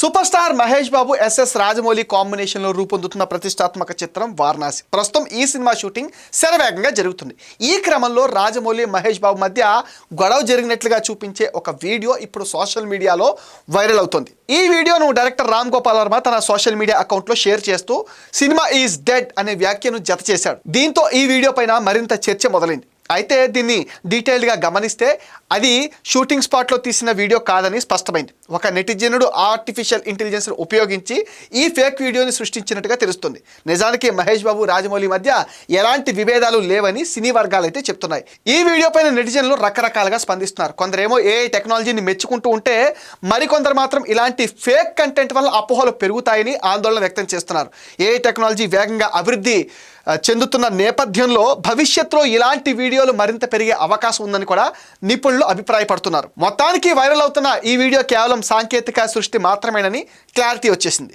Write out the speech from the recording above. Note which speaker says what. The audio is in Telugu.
Speaker 1: Super star Mahesh Babu SS Rajamouli కాంబినేషన్లో రూపొందుతున్న ప్రతిష్టాత్మక చిత్రం వారణాసి. ప్రస్తుతం ఈ సినిమా షూటింగ్ శరవేగంగా జరుగుతుంది. ఈ క్రమంలో రాజమౌళి మహేష్ బాబు మధ్య గొడవ జరిగినట్లుగా చూపించే ఒక వీడియో ఇప్పుడు సోషల్ మీడియాలో వైరల్ అవుతుంది. ఈ వీడియోను డైరెక్టర్ రామ్ గోపాల్ వర్మ తన సోషల్ మీడియా అకౌంట్లో షేర్ చేస్తూ సినిమా ఈజ్ డెడ్ అనే వ్యాఖ్యను జత చేశాడు. దీంతో ఈ వీడియో పైన మరింత చర్చ మొదలైంది. అయితే దీన్ని డీటెయిల్డ్గా గమనిస్తే అది షూటింగ్ స్పాట్లో తీసిన వీడియో కాదని స్పష్టమైంది. ఒక నెటిజనుడు ఆర్టిఫిషియల్ ఇంటెలిజెన్స్ను ఉపయోగించి ఈ ఫేక్ వీడియోని సృష్టించినట్టుగా తెలుస్తుంది. నిజానికి మహేష్ బాబు రాజమౌళి మధ్య ఎలాంటి విభేదాలు లేవని సినీ వర్గాలు అయితే చెప్తున్నాయి. ఈ వీడియో పైన నెటిజన్లు రకరకాలుగా స్పందిస్తున్నారు. కొందరేమో ఏఐ టెక్నాలజీని మెచ్చుకుంటూ ఉంటే మరికొందరు మాత్రం ఇలాంటి ఫేక్ కంటెంట్ వల్ల అపోహలు పెరుగుతాయని ఆందోళన వ్యక్తం చేస్తున్నారు. ఏఐ టెక్నాలజీ వేగంగా అభివృద్ధి చెందుతున్న నేపథ్యంలో భవిష్యత్తులో ఇలాంటి వీడియోలు మరింత పెరిగే అవకాశం ఉందని కూడా నిపుణులు అభిప్రాయపడుతున్నారు. మొత్తానికి వైరల్ అవుతున్న ఈ వీడియో కేవలం సాంకేతిక సృష్టి మాత్రమేనని క్లారిటీ వచ్చేసింది.